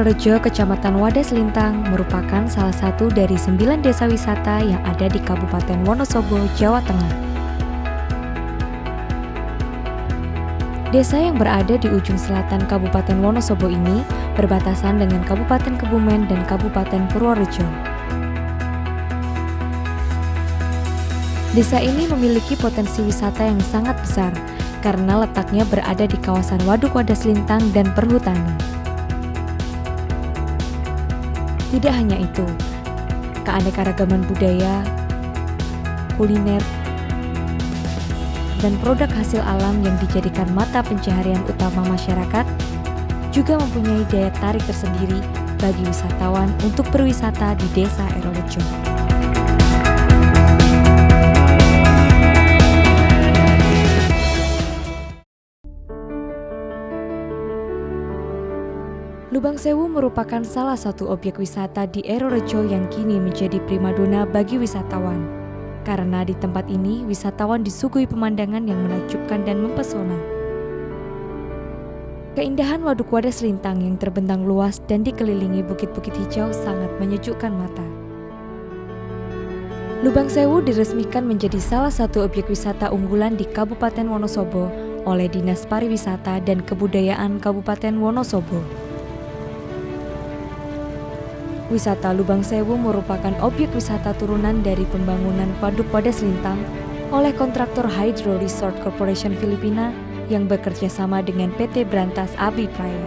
Erorejo, Kecamatan Wadas Lintang, merupakan salah satu dari 9 desa wisata yang ada di Kabupaten Wonosobo, Jawa Tengah. Desa yang berada di ujung selatan Kabupaten Wonosobo ini berbatasan dengan Kabupaten Kebumen dan Kabupaten Purworejo. Desa ini memiliki potensi wisata yang sangat besar karena letaknya berada di kawasan Waduk Wadas Lintang dan perhutani. Tidak hanya itu, keanekaragaman budaya, kuliner, dan produk hasil alam yang dijadikan mata pencaharian utama masyarakat juga mempunyai daya tarik tersendiri bagi wisatawan untuk berwisata di Desa Erorejo. Lubang Sewu merupakan salah satu objek wisata di Erorejo yang kini menjadi primadona bagi wisatawan. Karena di tempat ini, wisatawan disuguhi pemandangan yang menakjubkan dan mempesona. Keindahan Waduk Wadas Lintang yang terbentang luas dan dikelilingi bukit-bukit hijau sangat menyejukkan mata. Lubang Sewu diresmikan menjadi salah satu objek wisata unggulan di Kabupaten Wonosobo oleh Dinas Pariwisata dan Kebudayaan Kabupaten Wonosobo. Wisata Lubang Sewu merupakan objek wisata turunan dari pembangunan Waduk Wadas Lintang oleh kontraktor Hydro Resort Corporation Filipina yang bekerja sama dengan PT Brantas Abi Praya.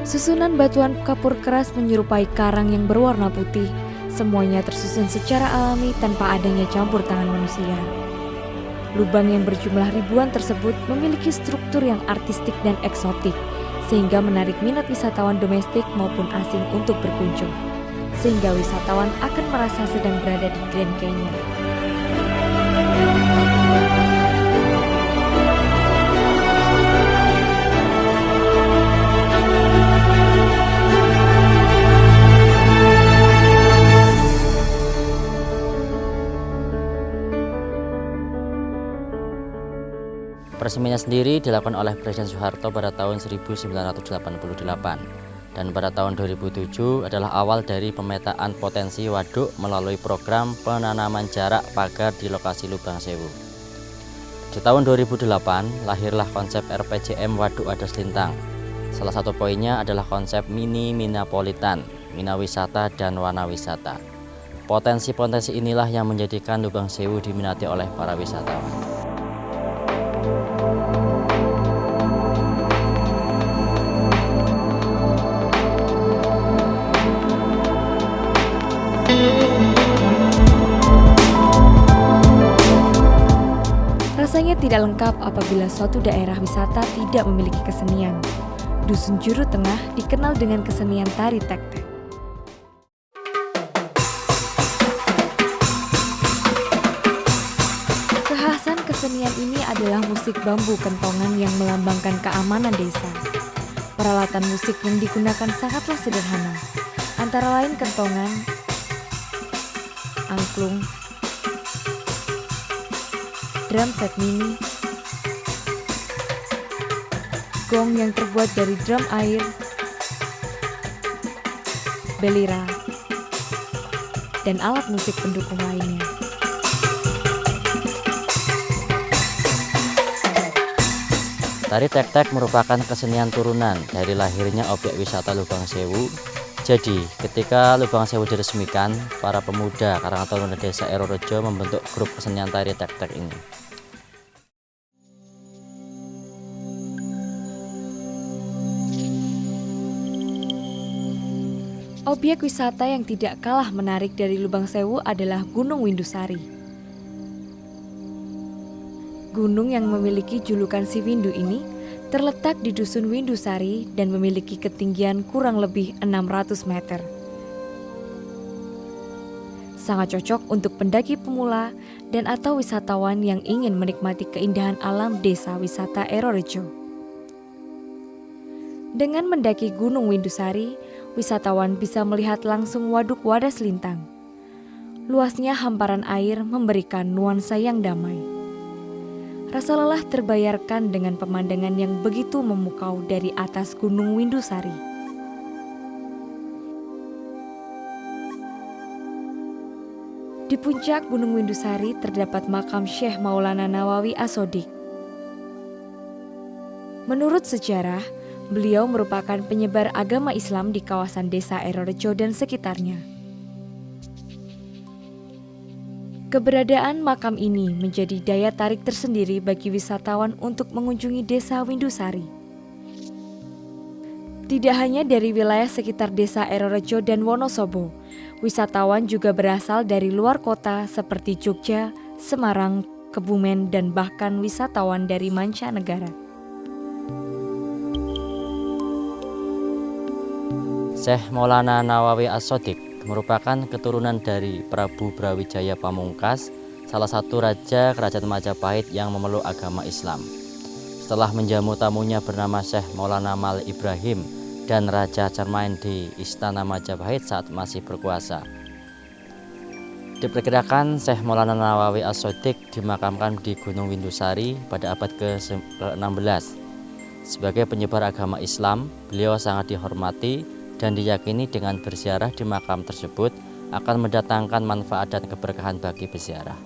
Susunan batuan kapur keras menyerupai karang yang berwarna putih, semuanya tersusun secara alami tanpa adanya campur tangan manusia. Lubang yang berjumlah ribuan tersebut memiliki struktur yang artistik dan eksotik, sehingga menarik minat wisatawan domestik maupun asing untuk berkunjung, sehingga wisatawan akan merasa sedang berada di Grand Canyon. Peresmiannya sendiri dilakukan oleh Presiden Soeharto pada tahun 1988 dan pada tahun 2007 adalah awal dari pemetaan potensi waduk melalui program penanaman jarak pagar di lokasi Lubang Sewu. Di tahun 2008 lahirlah konsep RPJM Waduk Wadas Lintang. Salah satu poinnya adalah konsep mini minapolitan, mina wisata dan wana wisata. Potensi-potensi inilah yang menjadikan Lubang Sewu diminati oleh para wisatawan. Rasanya tidak lengkap apabila suatu daerah wisata tidak memiliki kesenian. Dusun Juru Tengah dikenal dengan kesenian tari tek-tek. Kekhasan kesenian ini adalah musik bambu kentongan yang melambangkan keamanan desa. Peralatan musik yang digunakan sangatlah sederhana, antara lain kentongan, angklung, drum set mini, gong yang terbuat dari drum air, belira, dan alat musik pendukung lainnya. Tari tek-tek merupakan kesenian turunan dari lahirnya objek wisata Lubang Sewu. Jadi, ketika Lubang Sewu diresmikan, para pemuda Karang Taruna Desa Erorejo membentuk grup kesenian tari tek-tek ini. Objek wisata yang tidak kalah menarik dari Lubang Sewu adalah Gunung Windusari. Gunung yang memiliki julukan Si Windu ini terletak di Dusun Windusari dan memiliki ketinggian kurang lebih 600 meter. Sangat cocok untuk pendaki pemula dan atau wisatawan yang ingin menikmati keindahan alam desa wisata Erorejo. Dengan mendaki Gunung Windusari, wisatawan bisa melihat langsung Waduk Wadas Lintang. Luasnya hamparan air memberikan nuansa yang damai. Rasa lelah terbayarkan dengan pemandangan yang begitu memukau dari atas Gunung Windusari. Di puncak Gunung Windusari terdapat makam Syekh Maulana Nawawi As-Shodiq. Menurut sejarah, beliau merupakan penyebar agama Islam di kawasan desa Erorejo dan sekitarnya. Keberadaan makam ini menjadi daya tarik tersendiri bagi wisatawan untuk mengunjungi desa Windusari. Tidak hanya dari wilayah sekitar desa Erorejo dan Wonosobo, wisatawan juga berasal dari luar kota seperti Jogja, Semarang, Kebumen, dan bahkan wisatawan dari mancanegara. Syekh Maulana Nawawi As-Shodiq merupakan keturunan dari Prabu Brawijaya Pamungkas, salah satu raja kerajaan Majapahit yang memeluk agama Islam. Setelah menjamu tamunya bernama Syekh Maulana Malik Ibrahim dan Raja Charmain di Istana Majapahit saat masih berkuasa. Diperkirakan Syekh Maulana Nawawi As-Shodiq dimakamkan di Gunung Windusari pada abad ke-16. Sebagai penyebar agama Islam, beliau sangat dihormati dan diyakini dengan berziarah di makam tersebut akan mendatangkan manfaat dan keberkahan bagi peziarah.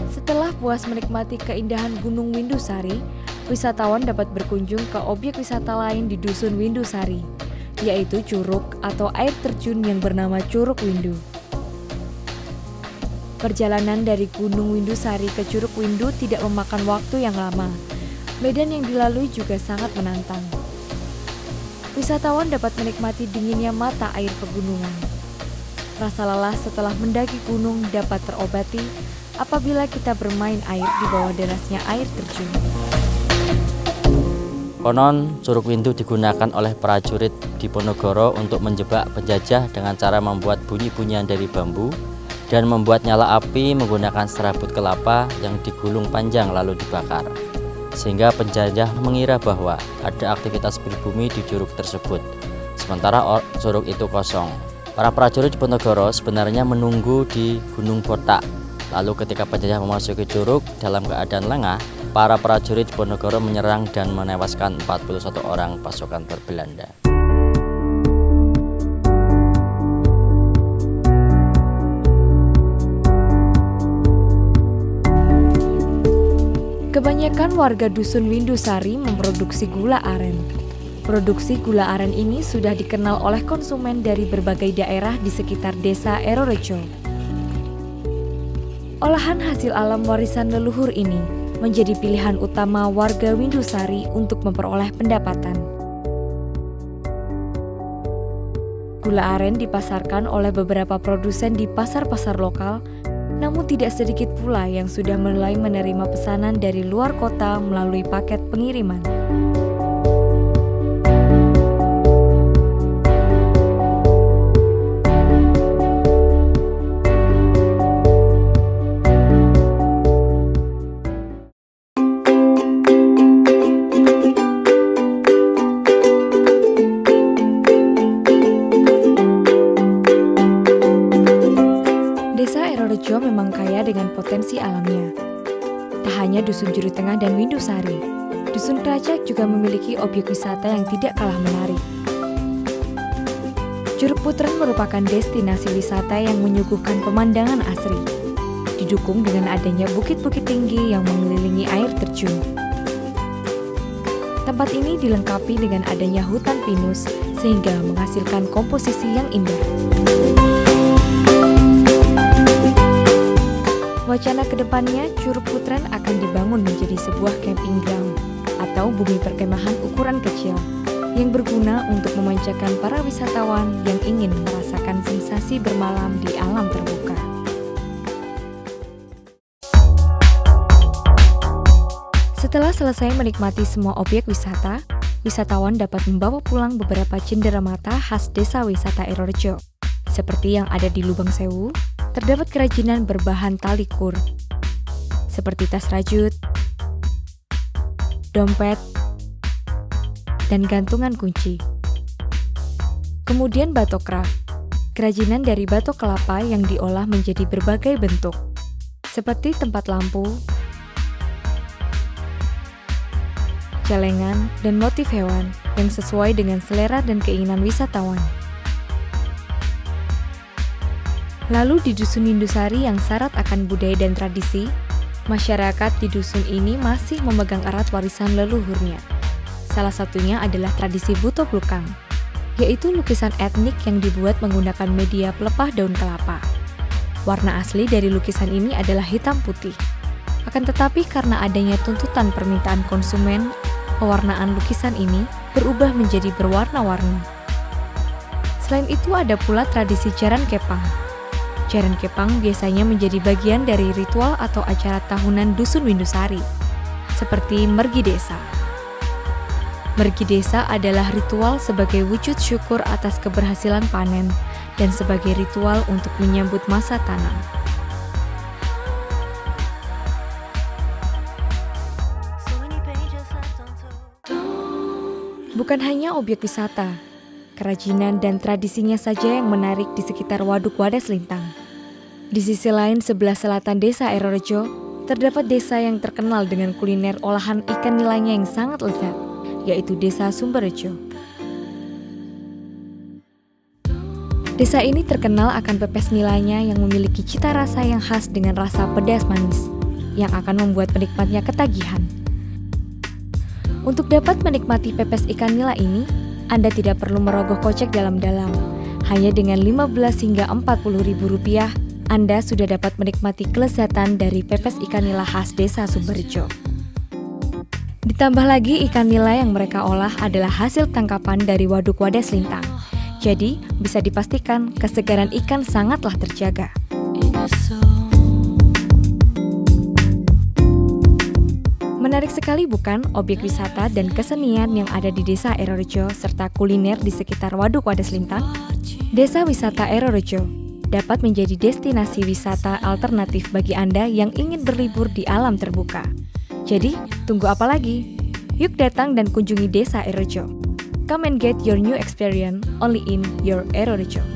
Setelah puas menikmati keindahan Gunung Windusari, wisatawan dapat berkunjung ke objek wisata lain di Dusun Windusari, yaitu curug atau air terjun yang bernama Curug Windu. Perjalanan dari Gunung Windusari ke Curug Windu tidak memakan waktu yang lama. Medan yang dilalui juga sangat menantang. Wisatawan dapat menikmati dinginnya mata air pegunungan. Rasa lelah setelah mendaki gunung dapat terobati apabila kita bermain air di bawah derasnya air terjun. Konon, Curug Windu digunakan oleh prajurit Diponegoro untuk menjebak penjajah dengan cara membuat bunyi-bunyian dari bambu dan membuat nyala api menggunakan serabut kelapa yang digulung panjang lalu dibakar, sehingga penjajah mengira bahwa ada aktivitas pribumi di curug tersebut, sementara curug itu kosong. Para prajurit Diponegoro sebenarnya menunggu di Gunung Botak. Lalu ketika penjajah memasuki curug dalam keadaan lengah, para prajurit Diponegoro menyerang dan menewaskan 41 orang pasukan berbelanda. Kebanyakan warga Dusun Windusari memproduksi gula aren. Produksi gula aren ini sudah dikenal oleh konsumen dari berbagai daerah di sekitar desa Erorejo. Olahan hasil alam warisan leluhur ini menjadi pilihan utama warga Windusari untuk memperoleh pendapatan. Gula aren dipasarkan oleh beberapa produsen di pasar-pasar lokal, namun tidak sedikit pula yang sudah mulai menerima pesanan dari luar kota melalui paket pengiriman. Erorejo memang kaya dengan potensi alamnya. Tak hanya Dusun Juru Tengah dan Windusari, Dusun Keracak juga memiliki objek wisata yang tidak kalah menarik. Curug Putren merupakan destinasi wisata yang menyuguhkan pemandangan asri, didukung dengan adanya bukit-bukit tinggi yang mengelilingi air terjun. Tempat ini dilengkapi dengan adanya hutan pinus sehingga menghasilkan komposisi yang indah. Wacana kedepannya, Curug Putren akan dibangun menjadi sebuah camping ground atau bumi perkemahan ukuran kecil yang berguna untuk memanjakan para wisatawan yang ingin merasakan sensasi bermalam di alam terbuka. Setelah selesai menikmati semua objek wisata, wisatawan dapat membawa pulang beberapa cenderamata khas desa wisata Erorejo. Seperti yang ada di Lubang Sewu, terdapat kerajinan berbahan tali kur, seperti tas rajut, dompet, dan gantungan kunci. Kemudian batok craft, kerajinan dari batok kelapa yang diolah menjadi berbagai bentuk, seperti tempat lampu, celengan, dan motif hewan yang sesuai dengan selera dan keinginan wisatawan. Lalu di Dusun Windusari yang syarat akan budaya dan tradisi, masyarakat di dusun ini masih memegang erat warisan leluhurnya. Salah satunya adalah tradisi Buto Plukang, yaitu lukisan etnik yang dibuat menggunakan media pelepah daun kelapa. Warna asli dari lukisan ini adalah hitam putih. Akan tetapi karena adanya tuntutan permintaan konsumen, pewarnaan lukisan ini berubah menjadi berwarna-warni. Selain itu ada pula tradisi Jaran Kepang. Jaran Kepang biasanya menjadi bagian dari ritual atau acara tahunan Dusun Windusari, seperti Mergi Desa. Mergi Desa adalah ritual sebagai wujud syukur atas keberhasilan panen dan sebagai ritual untuk menyambut masa tanam. Bukan hanya objek wisata, kerajinan dan tradisinya saja yang menarik di sekitar Waduk Wadas Lintang. Di sisi lain sebelah selatan desa Erorejo, terdapat desa yang terkenal dengan kuliner olahan ikan nilainya yang sangat lezat, yaitu Desa Sumberrejo. Desa ini terkenal akan pepes nilainya yang memiliki cita rasa yang khas dengan rasa pedas manis, yang akan membuat penikmatnya ketagihan. Untuk dapat menikmati pepes ikan nila ini, Anda tidak perlu merogoh kocek dalam-dalam. Hanya dengan Rp15 hingga Rp40.000, Anda sudah dapat menikmati kelezatan dari pepes ikan nila khas Desa Sumberrejo. Ditambah lagi ikan nila yang mereka olah adalah hasil tangkapan dari Waduk Wadas Lintang. Jadi, bisa dipastikan kesegaran ikan sangatlah terjaga. Menarik sekali bukan objek wisata dan kesenian yang ada di Desa Erorejo serta kuliner di sekitar Waduk Wadas Lintang? Desa Wisata Erorejo dapat menjadi destinasi wisata alternatif bagi Anda yang ingin berlibur di alam terbuka. Jadi, tunggu apa lagi? Yuk datang dan kunjungi Desa Erorejo. Come and get your new experience only in your Erorejo.